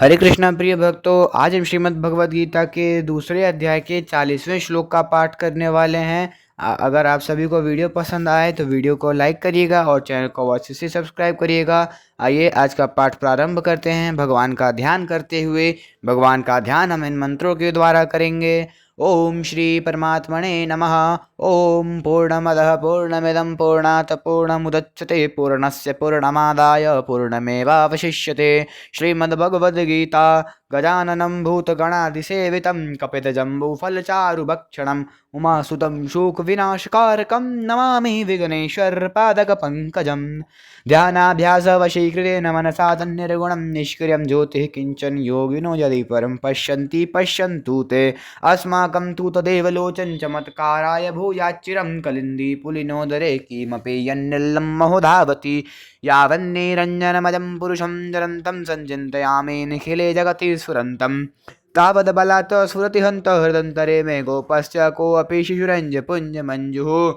हरे कृष्णा प्रिय भक्तों, आज हम श्रीमद् भगवद गीता के दूसरे अध्याय के 40वें श्लोक का पाठ करने वाले हैं। अगर आप सभी को वीडियो पसंद आए तो वीडियो को लाइक करिएगा और चैनल को अवश्य से सब्सक्राइब करिएगा। आइए आज का पाठ प्रारंभ करते हैं भगवान का ध्यान करते हुए। भगवान का ध्यान हम इन मंत्रों के द्वारा करेंगे। ओम श्री परमात्मने नमः। ओम पूर्णमदः पूर्णमिदं पूर्णात् पूर्णमुदच्यते पूर्णस्य पूर्णमादाय पूर्णमेवावशिष्यते। श्रीमद्भगवद्गीता गजाननं भूतगणादिसेवितं कपितजम्बूफलचारुभक्षणम् उमासुतं शोकविनाशकारकं नमामि विघ्नेश्वरपादकपङ्कजम्। ध्यानाभ्यासवशीकृतेन मनसा तन्निर्गुणं निष्क्रियं ज्योतिः किञ्चन योगिनो यदि परं पश्यन्ति पश्यन्तु ते अस्माकं तु तदेव लोचन चमत्काराय भूयाच्चिरं कलिन्दी पुलिनोदरे किमपि यन्निल्लं महोधावति यावन्निरञ्जनमजं पुरुषं जरन्तं सञ्चिन्तयामि निखिले जगति स्फुरन्तम् तावद्बलात् स्फुरति हन्तः हृदन्तरे मे गोपश्च कोऽपि शिशुरञ्जपुञ्जमञ्जुः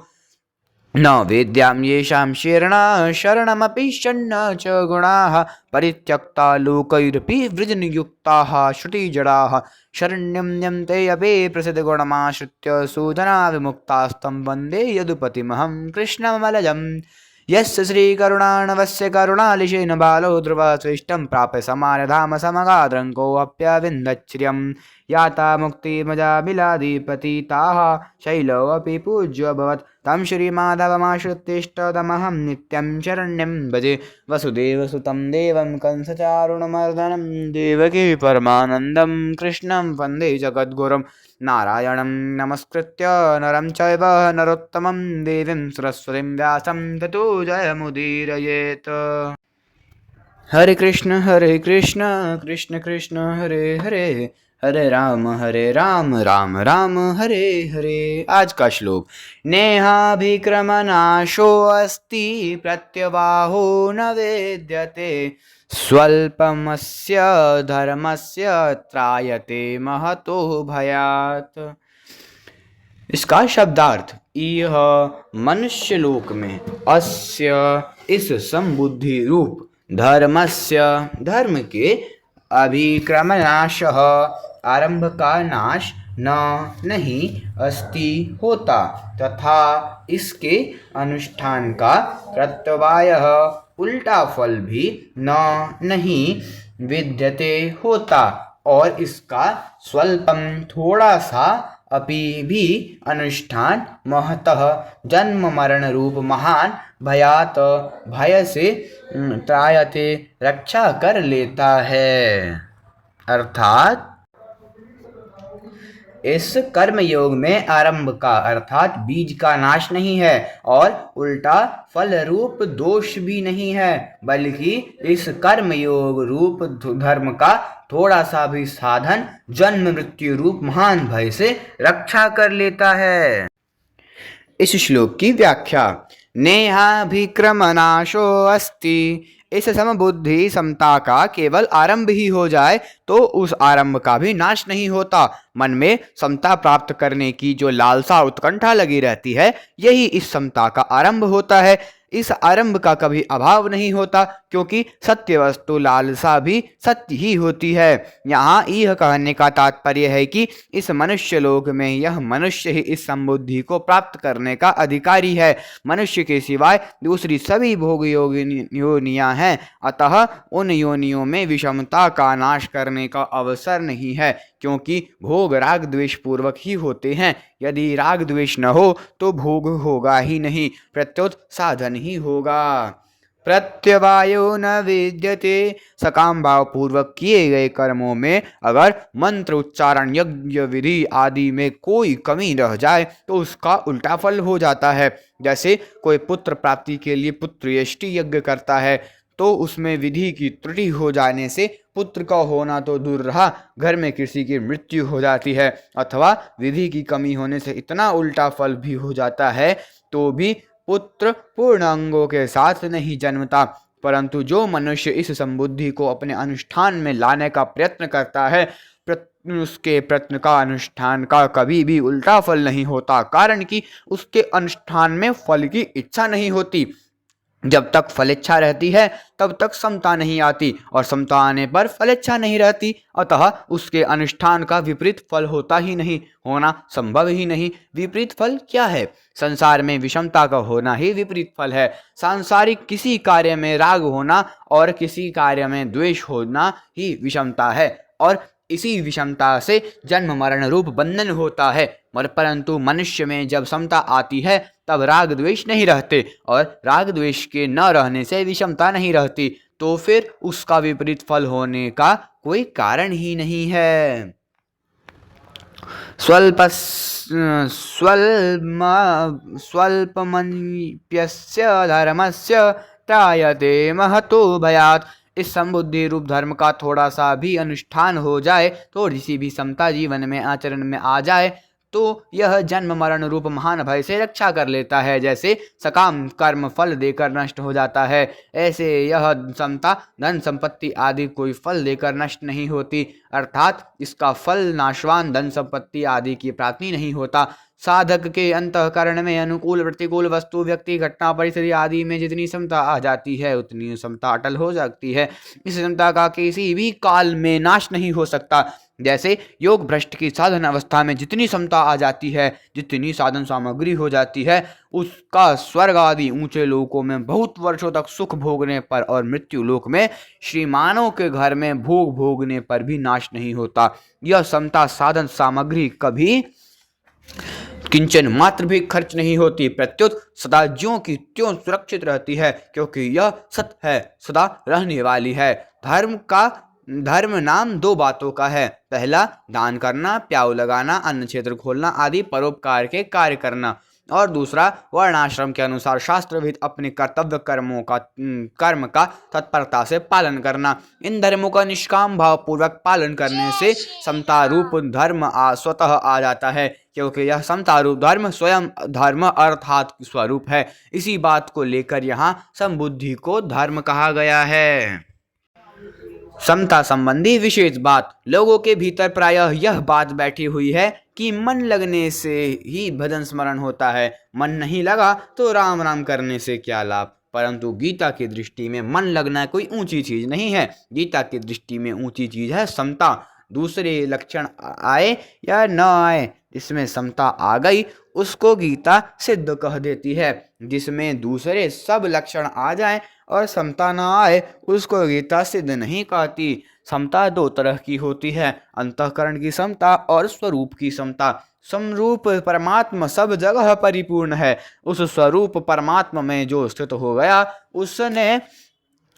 न वेद्यां येषां शरणमपि षण्ण च गुणाः परित्यक्ता लोकैरपि वृजनयुक्ताः श्रुतिजडाः शरण्यं यन्ते अपि प्रसिद्धगुणमाश्रित्य सूदना विमुक्तास्तं वन्दे यदुपतिमहं कृष्णमलजम्। यस्य श्रीकरुणाणवस्य करुणालिशेन बालो ध्रुवस्विष्टं प्राप्य समानधाम समगाद्रङ्कोऽप्यविन्दच्छ्रियं याता मुक्तिमजाबिलाधिपतिताः शैलोऽपि पूज्योऽभवत् तं श्रीमाधवमाश्रित्यष्टदमहं नित्यं शरण्यं भजे। वसुदेवसुतं देवं कंसचारुणमर्दनं देवकी परमानन्दं कृष्णं वन्दे जगद्गुरुं। नारायणं नमस्कृत्य नरं चैव नरोत्तमं देवीं सरस्वतीं व्यासं ततो जयमुदीरयेत्। हरे कृष्ण कृष्ण कृष्ण हरे हरे, हरे राम राम राम हरे हरे। आज का श्लोक। नेहाभिक्रमनाशो अस्ति प्रत्यवाहो न वेद्यते स्वल्पमस्य धर्मस्य त्रायते महतो भयात्। इसका शब्दार्थ, यह मनुष्य लोक में अस्य इस संबुद्धि रूप धर्मस्य धर्म के अभिक्रमनाशः आरंभ का नाश नहीं अस्ति होता तथा इसके अनुष्ठान का प्रत्यवायः उल्टा फल भी नहीं विद्यते होता और इसका स्वल्पम थोड़ा सा अपि भी अनुष्ठान महतः जन्म मरण रूप महान भयात भय से त्रायते रक्षा कर लेता है। अर्थात इस कर्म योग में आरंभ का अर्थात बीज का नाश नहीं है और उल्टा फल रूप दोष भी नहीं है, बल्कि इस कर्म योग रूप धर्म का थोड़ा सा भी साधन जन्म मृत्यु रूप महान भय से रक्षा कर लेता है। इस श्लोक की व्याख्या। नेहाभिक्रमनाशो अस्ति। इस समबुद्धि समता का केवल आरंभ ही हो जाए तो उस आरंभ का भी नाश नहीं होता। मन में समता प्राप्त करने की जो लालसा उत्कंठा लगी रहती है, यही इस समता का आरंभ होता है। इस आरंभ का कभी अभाव नहीं होता, क्योंकि सत्य वस्तु लालसा भी सत्य ही होती है। यहाँ यह कहने का तात्पर्य है कि इस मनुष्य लोक में यह मनुष्य ही इस संबुद्धि को प्राप्त करने का अधिकारी है। मनुष्य के सिवाय दूसरी सभी भोग योनियां हैं, अतः उन योनियों में विषमता का नाश करने का अवसर नहीं है, क्योंकि भोग राग द्वेष पूर्वक ही होते हैं। यदि राग द्वेष न हो तो भोग होगा ही नहीं, प्रत्युत साधन ही होगा। प्रत्यवायो न विद्यते। सकाम भाव पूर्वक किए गए कर्मों में अगर मंत्र उच्चारण यज्ञ विधि आदि में कोई कमी रह जाए तो उसका उल्टा फल हो जाता है। जैसे कोई पुत्र प्राप्ति के लिए पुत्र यष्टि यज्ञ करता है तो उसमें विधि की त्रुटि हो जाने से पुत्र का होना तो दूर रहा, घर में किसी की मृत्यु हो जाती है, अथवा विधि की कमी होने से इतना उल्टा फल भी हो जाता है तो भी पुत्र पूर्ण अंगों के साथ नहीं जन्मता। परंतु जो मनुष्य इस संबुद्धि को अपने अनुष्ठान में लाने का प्रयत्न करता है, उसके प्रयत्न का अनुष्ठान का कभी भी उल्टा फल नहीं होता, कारण कि उसके अनुष्ठान में फल की इच्छा नहीं होती। जब तक फलेच्छा रहती है तब तक समता नहीं आती, और समता आने पर फलेच्छा नहीं रहती, अतः उसके अनुष्ठान का विपरीत फल होता ही नहीं, होना संभव ही नहीं। विपरीत फल क्या है? संसार में विषमता का होना ही विपरीत फल है। सांसारिक किसी कार्य में राग होना और किसी कार्य में द्वेष होना ही विषमता है, और इसी विषमता से जन्म मरण रूप बंधन होता है। परंतु मनुष्य में जब समता आती है तब राग द्वेष नहीं रहते, और राग द्वेष के न रहने से विषमता नहीं रहती, तो फिर उसका विपरीत फल होने का कोई कारण ही नहीं है। स्वल्पमन्यस्य धर्मस्य त्रायते महतो भयात्। इस समबुद्धि रूप धर्म का थोड़ा सा भी अनुष्ठान हो जाए, थोड़ी सी भी समता जीवन में आचरण में आ जाए, तो यह जन्म मरण रूप महान भय से रक्षा कर लेता है। जैसे सकाम कर्म फल देकर नष्ट हो जाता है, ऐसे यह समता धन संपत्ति आदि कोई फल देकर नष्ट नहीं होती, अर्थात इसका फल नाशवान धन संपत्ति आदि की प्राप्ति नहीं होता। साधक के अंतःकरण में अनुकूल प्रतिकूल वस्तु व्यक्ति घटना परिस्थिति आदि में जितनी समता आ जाती है उतनी समता अटल हो जाती है। इस समता का किसी भी काल में नाश नहीं हो सकता। जैसे योग भ्रष्ट की साधन अवस्था में जितनी समता आ जाती है, जितनी साधन सामग्री हो जाती है, उसका स्वर्ग आदि ऊंचे लोकों में बहुत वर्षों तक सुख भोगने पर और मृत्यु लोक में श्रीमानों के घर में भोग भोगने पर भी नाश नहीं होता। यह समता साधन सामग्री कभी किंचन मात्र भी खर्च नहीं होती, प्रत्युत सदा ज्यों की त्यों सुरक्षित रहती है, क्योंकि यह सत है, सदा रहने वाली है। धर्म नाम दो बातों का है। पहला दान करना, प्याऊ लगाना, अन्न क्षेत्र खोलना आदि परोपकार के कार्य करना, और दूसरा वर्णाश्रम के अनुसार शास्त्रविहित अपने कर्तव्य कर्म का तत्परता से पालन करना। इन धर्मों का निष्काम भाव पूर्वक पालन करने से समता रूप धर्म स्वतः आ जाता है, क्योंकि यह समता रूप धर्म स्वयं धर्म अर्थात स्वरूप है। इसी बात को लेकर यहाँ समबुद्धि को धर्म कहा गया है। समता संबंधी विशेष बात। लोगों के भीतर प्रायः यह बात बैठी हुई है कि मन लगने से ही भजन स्मरण होता है, मन नहीं लगा तो राम राम करने से क्या लाभ। परंतु गीता की दृष्टि में मन लगना कोई ऊंची चीज नहीं है। गीता की दृष्टि में ऊंची चीज है समता। दूसरे लक्षण आए या न आए, इसमें समता आ गई उसको गीता सिद्ध कह देती है। जिसमें दूसरे सब लक्षण आ जाएं और समता न आए उसको गीता सिद्ध नहीं कहती। समता दो तरह की होती है, अंतःकरण की समता और स्वरूप की समता। समरूप परमात्मा सब जगह परिपूर्ण है। उस स्वरूप परमात्मा में जो स्थित हो गया उसने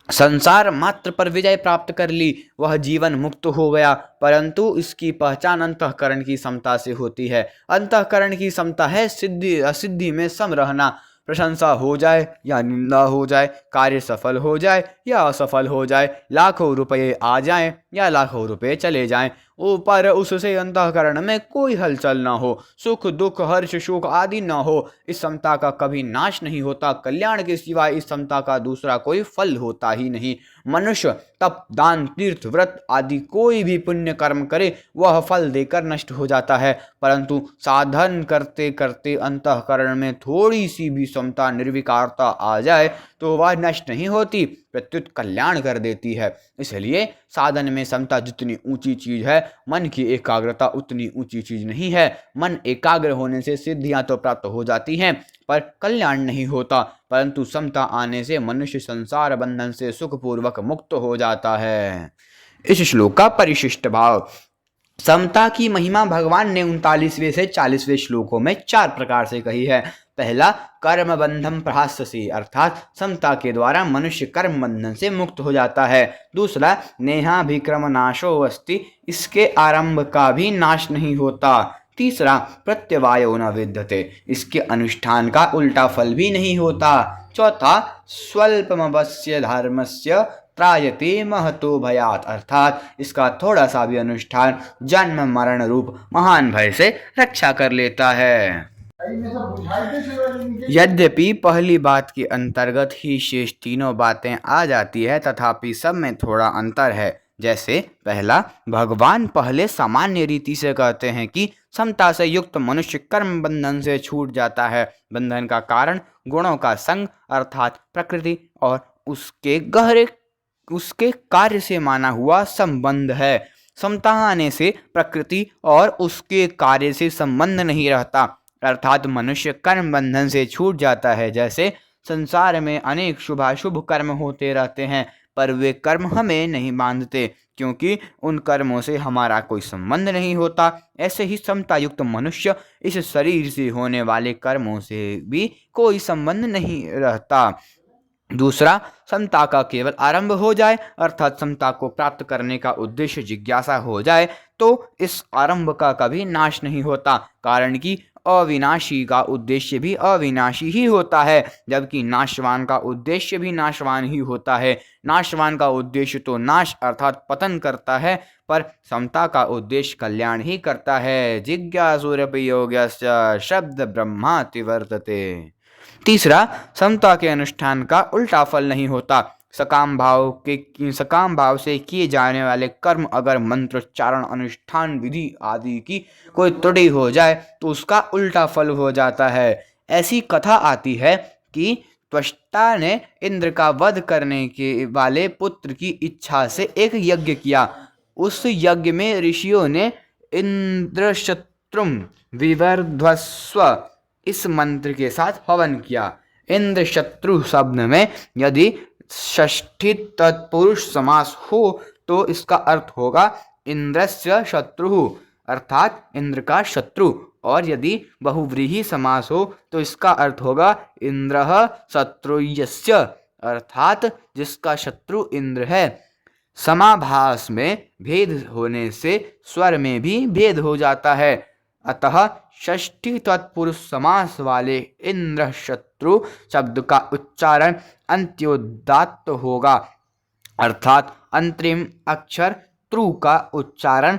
संसार मात्र पर विजय प्राप्त कर ली, वह जीवन मुक्त हो गया। परंतु इसकी पहचान अंतःकरण की समता से होती है। अंतःकरण की समता है सिद्धि असिद्धि में सम रहना। प्रशंसा हो जाए या निंदा हो जाए, कार्य सफल हो जाए या असफल हो जाए, लाखों रुपए आ जाएं या लाखों रुपए चले जाएं, ऊपर उससे अंतःकरण में कोई हलचल न हो, सुख दुख हर्ष शोक आदि न हो। इस समता का कभी नाश नहीं होता। कल्याण के सिवाय इस समता का दूसरा कोई फल होता ही नहीं। मनुष्य तप दान तीर्थ व्रत आदि कोई भी पुण्य कर्म करे वह फल देकर नष्ट हो जाता है, परंतु साधन करते करते अंतःकरण में थोड़ी सी भी समता निर्विकारता आ जाए तो वह नष्ट नहीं होती, प्रत्युत कल्याण कर देती है। इसलिए साधन में समता जितनी ऊंची चीज है, मन की एकाग्रता उतनी ऊंची चीज नहीं है। मन एकाग्र होने से सिद्धियां तो प्राप्त हो जाती हैं पर कल्याण नहीं होता, परंतु समता आने से मनुष्य संसार बंधन से सुखपूर्वक मुक्त हो जाता है। इस श्लोक का परिशिष्ट भाव। समता की महिमा भगवान ने 39वें से 40वें श्लोकों में 4 प्रकार से कही है। पहला, कर्म बंधम प्रहास्यसि, अर्थात समता के द्वारा मनुष्य कर्म बंधन से मुक्त हो जाता है। दूसरा, नेहाभिक्रम नाशो अस्ति, इसके आरंभ का भी नाश नहीं होता। तीसरा, प्रत्यवायो न विद्यते, इसके अनुष्ठान का उल्टा फल भी नहीं होता। चौथा, स्वल्पमवस्य धर्मस्य त्रायते महतो भयात्, अर्थात इसका थोड़ा सा भी अनुष्ठान जन्म मरण रूप महान भय से रक्षा कर लेता है। यद्यपि पहली बात के अंतर्गत ही शेष तीनों बातें आ जाती है, तथापि सब में थोड़ा अंतर है। जैसे पहला, भगवान पहले सामान्य रीति से कहते हैं कि समता से युक्त मनुष्य कर्म बंधन से छूट जाता है। बंधन का कारण गुणों का संग अर्थात प्रकृति और उसके कार्य से माना हुआ संबंध है। समता आने से प्रकृति और उसके कार्य से संबंध नहीं रहता, अर्थात मनुष्य कर्म बंधन से छूट जाता है। जैसे संसार में अनेक शुभाशुभ कर्म होते रहते हैं, पर वे कर्म हमें नहीं बांधते, क्योंकि उन कर्मों से हमारा कोई संबंध नहीं होता। ऐसे ही समता युक्त मनुष्य इस शरीर से होने वाले कर्मों से भी कोई संबंध नहीं रहता। दूसरा, समता का केवल आरंभ हो जाए, अर्थात समता को प्राप्त करने का उद्देश्य जिज्ञासा हो जाए, तो इस आरंभ का कभी नाश नहीं होता, कारण कि अविनाशी का उद्देश्य भी अविनाशी ही होता है, जबकि नाशवान का उद्देश्य भी नाशवान ही होता है। नाशवान का उद्देश्य तो नाश अर्थात पतन करता है, पर समता का उद्देश्य कल्याण ही करता है। जिज्ञासुरपि योग्यस्य शब्द ब्रह्माति वर्तते। तीसरा, समता के अनुष्ठान का उल्टा फल नहीं होता। सकाम भाव से किए जाने वाले कर्म अगर मंत्रोच्चारण, अनुष्ठान विधि आदि की कोई त्रुटि हो जाए तो उसका उल्टा फल हो जाता है। ऐसी कथा आती है कि त्वष्टा ने इंद्र का वध करने के वाले पुत्र की इच्छा से एक यज्ञ किया। उस यज्ञ में ऋषियों ने इंद्रशत्रुम विवर्धस्व इस मंत्र के साथ हवन किया। इंद्र शत्रु शब्द में यदि षष्ठी तत्पुरुष समास हो तो इसका अर्थ होगा इंद्रस्य शत्रु, अर्थात इंद्र का शत्रु, और यदि बहुव्रीहि समास हो तो इसका अर्थ होगा इंद्रः शत्रुयस्य, अर्थात जिसका शत्रु इंद्र है। समाभास में भेद होने से स्वर में भी भेद हो जाता है, अतः षष्ठी तत्पुरुष समास वाले इंद्र शत्रु शब्द का उच्चारण अंत्योदात्त होगा, अर्थात अंतरिम अक्षरत्रु का उच्चारण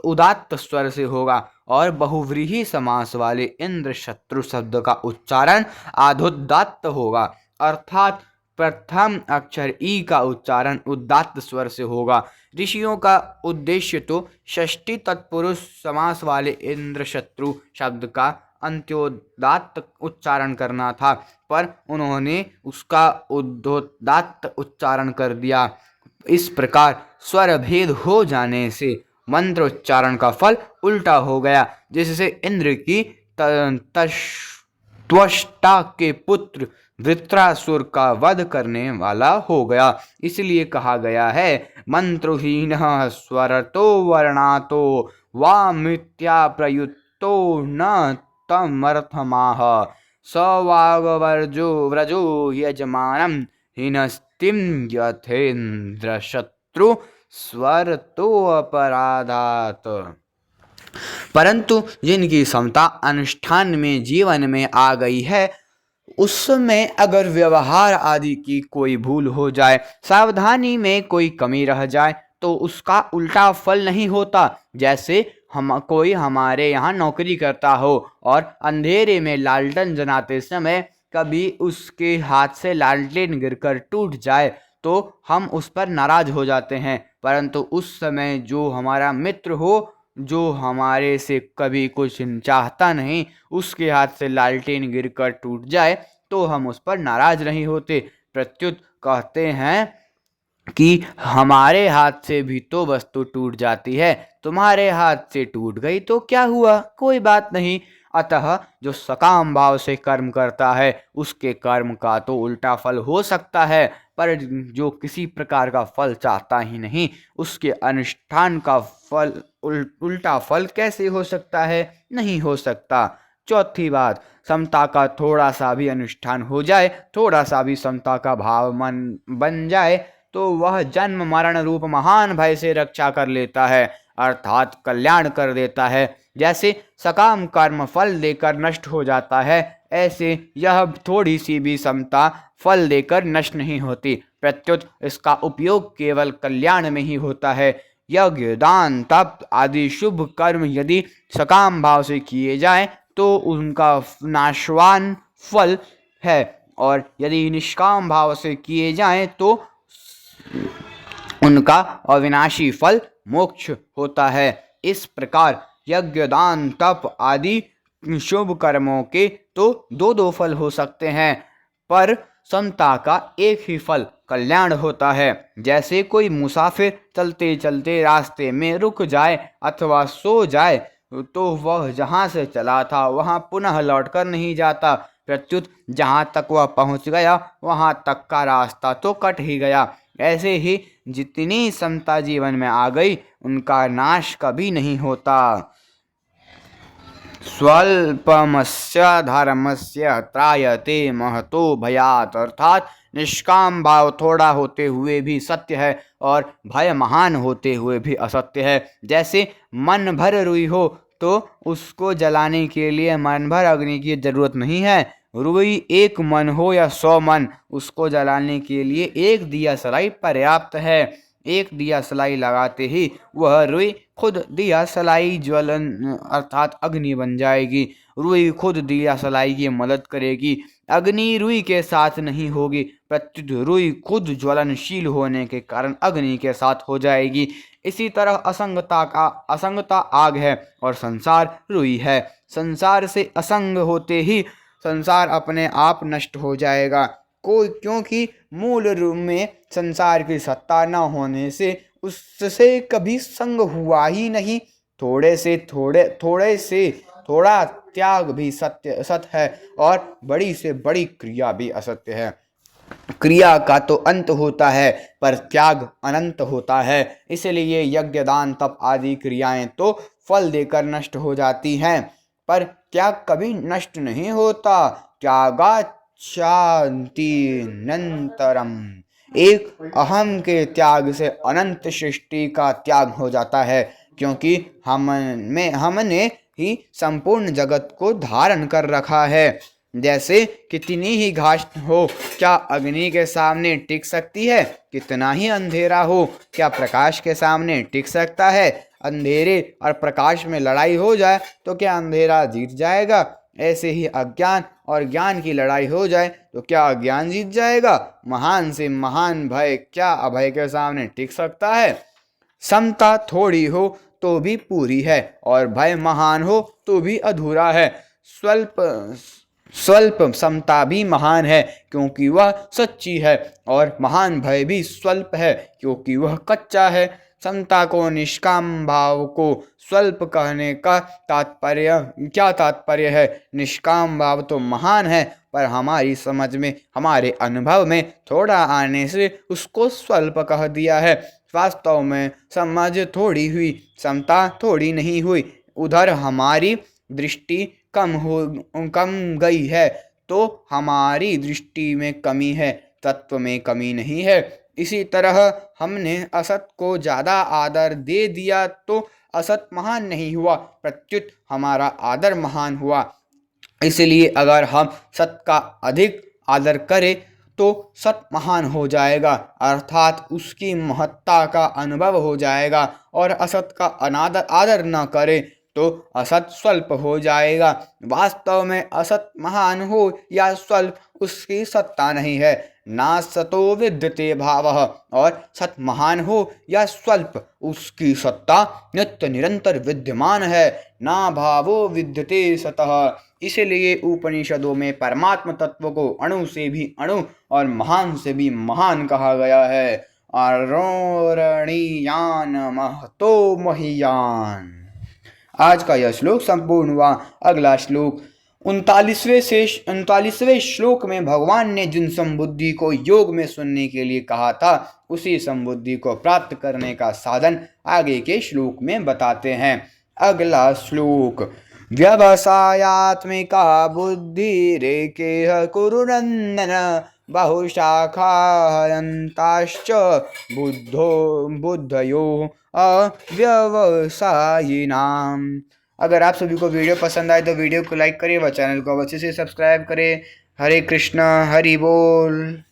उदात्त स्वर से होगा, और बहुव्रीहि समास वाले इंद्र शत्रु शब्द का उच्चारण आधोदात्त होगा, अर्थात प्रथम अक्षर ई का उच्चारण उदात्त स्वर से होगा। ऋषियों का उद्देश्य तो षष्ठी तत्पुरुष समास वाले इंद्र शत्रु शब्द का अंत्योदात्त उच्चारण करना था, पर उन्होंने उसका उद्धोदात्त उच्चारण कर दिया। इस प्रकार स्वर भेद हो जाने से मंत्रोच्चारण का फल उल्टा हो गया, जिससे इंद्र की त्वष्टा के पुत्र वृत्रासुर का वध करने वाला हो गया। इसलिए कहा गया है, मंत्रहीनः स्वरतो वर्णातो वामित्या प्रयुक्तो न तमर्थमाह स वागवर्जो व्रजो यजमानं हिनस्तिं यथेन्द्र शत्रु स्वरतो अपराधात। परंतु जिनकी समता अनुष्ठान में जीवन में आ गई है, उसमें अगर व्यवहार आदि की कोई भूल हो जाए, सावधानी में कोई कमी रह जाए, तो उसका उल्टा फल नहीं होता। जैसे कोई हमारे यहाँ नौकरी करता हो और अंधेरे में लालटेन जलाते समय कभी उसके हाथ से लालटेन गिरकर टूट जाए तो हम उस पर नाराज हो जाते हैं, परंतु उस समय जो हमारा मित्र हो, जो हमारे से कभी कुछ चाहता नहीं, उसके हाथ से लालटेन गिरकर टूट जाए तो हम उस पर नाराज नहीं होते। प्रत्युत कहते हैं कि हमारे हाथ से भी तो वस्तु टूट जाती है, तुम्हारे हाथ से टूट गई तो क्या हुआ, कोई बात नहीं। अतः जो सकाम भाव से कर्म करता है उसके कर्म का तो उल्टा फल हो सकता है, पर जो किसी प्रकार का फल चाहता ही नहीं, उसके अनुष्ठान का फल उल्टा फल कैसे हो सकता है, नहीं हो सकता। चौथी बात, समता का थोड़ा सा भी अनुष्ठान हो जाए, थोड़ा सा भी समता का भाव मन बन जाए, तो वह जन्म मरण रूप महान भय से रक्षा कर लेता है, अर्थात कल्याण कर देता है। जैसे सकाम कर्म फल देकर नष्ट हो जाता है, ऐसे यह थोड़ी सी भी समता फल देकर नष्ट नहीं होती, प्रत्युत इसका उपयोग केवल कल्याण में ही होता है। यज्ञ, दान, तप आदि शुभ कर्म यदि सकाम भाव से किए जाएं तो उनका नाशवान फल है, और यदि निष्काम भाव से किए जाएं तो उनका अविनाशी फल मोक्ष होता है। इस प्रकार यज्ञ, दान, तप आदि शुभ कर्मों के तो दो दो फल हो सकते हैं, पर समता का एक ही फल कल्याण होता है। जैसे कोई मुसाफिर चलते चलते रास्ते में रुक जाए अथवा सो जाए तो वह जहाँ से चला था वहाँ पुनः लौटकर नहीं जाता, प्रत्युत जहाँ तक वह पहुँच गया वहाँ तक का रास्ता तो कट ही गया। ऐसे ही जितनी समता जीवन में आ गई उनका नाश कभी नहीं होता। स्वल्पमस्य धर्मस्य त्रायते महतो भयात्, अर्थात निष्काम भाव थोड़ा होते हुए भी सत्य है और भय महान होते हुए भी असत्य है। जैसे मन भर रुई हो तो उसको जलाने के लिए मन भर अग्नि की जरूरत नहीं है। रुई एक मन हो या 100 मन, उसको जलाने के लिए एक दिया सलाई पर्याप्त है। एक दिया सलाई लगाते ही वह रुई खुद दिया सलाई ज्वलन अर्थात अग्नि बन जाएगी। रुई खुद दिया सलाई की मदद करेगी, अग्नि रुई के साथ नहीं होगी, प्रत्युत रुई खुद ज्वलनशील होने के कारण अग्नि के साथ हो जाएगी। इसी तरह असंगता आग है और संसार रुई है। संसार से असंग होते ही संसार अपने आप नष्ट हो जाएगा। क्योंकि मूल रूप में संसार की सत्ता न होने से उससे कभी संग हुआ ही नहीं। थोड़े से थोड़ा त्याग भी सत्य है और बड़ी से बड़ी क्रिया भी असत्य है। क्रिया का तो अंत होता है पर त्याग अनंत होता है। इसलिए यज्ञ, दान, तप आदि क्रियाएं तो फल देकर नष्ट हो जाती हैं, पर त्याग कभी नष्ट नहीं होता। त्यागात् शांति नंतरम, एक अहम के त्याग से अनंत सृष्टि का त्याग हो जाता है, क्योंकि हमने ही संपूर्ण जगत को धारण कर रखा है। जैसे कितनी ही घास हो क्या अग्नि के सामने टिक सकती है, कितना ही अंधेरा हो क्या प्रकाश के सामने टिक सकता है। अंधेरे और प्रकाश में लड़ाई हो जाए तो क्या अंधेरा जीत जाएगा? ऐसे ही अज्ञान और ज्ञान की लड़ाई हो जाए तो क्या अज्ञान जीत जाएगा? महान से महान भय क्या अभय के सामने टिक सकता है? समता थोड़ी हो तो भी पूरी है और भय महान हो तो भी अधूरा है। स्वल्प समता भी महान है क्योंकि वह सच्ची है, और महान भय भी स्वल्प है क्योंकि वह कच्चा है। समता को, निष्काम भाव को स्वल्प कहने का क्या तात्पर्य है? निष्काम भाव तो महान है, पर हमारी समझ में, हमारे अनुभव में थोड़ा आने से उसको स्वल्प कह दिया है। वास्तव में समझ थोड़ी हुई, समता थोड़ी नहीं हुई। उधर हमारी दृष्टि कम गई है तो हमारी दृष्टि में कमी है, तत्व में कमी नहीं है। इसी तरह हमने असत को ज़्यादा आदर दे दिया तो असत महान नहीं हुआ, प्रत्युत हमारा आदर महान हुआ। इसलिए अगर हम सत का अधिक आदर करें तो सत महान हो जाएगा, अर्थात उसकी महत्ता का अनुभव हो जाएगा, और असत का अनादर आदर न करें तो असत स्वल्प हो जाएगा। वास्तव में असत महान हो या स्वल्प उसकी सत्ता नहीं है। ना सतो विद्यते भावः, और सत महान हो या स्वल्प उसकी सत्ता नित्य निरंतर विद्यमान है। ना भावो विद्यते सतः, इसलिए उपनिषदों में परमात्म तत्व को अणु से भी अणु और महान से भी महान कहा गया है। अरोरणीयान महतो महीयान। आज का यह श्लोक संपूर्ण हुआ। अगला श्लोक 39वें श्लोक में भगवान ने जिन संबुद्धि को योग में सुनने के लिए कहा था उसी संबुद्धि को प्राप्त करने का साधन आगे के श्लोक में बताते हैं। अगला श्लोक व्यवसायात्मिका बुद्धि रेकेह कुरुनंदन बहुशाखायन्ताश्च बुद्धयो अव्यवसायिनाम। अगर आप सभी को वीडियो पसंद आए तो वीडियो को लाइक करें व चैनल को अच्छे से सब्सक्राइब करें। हरे कृष्णा, हरि बोल।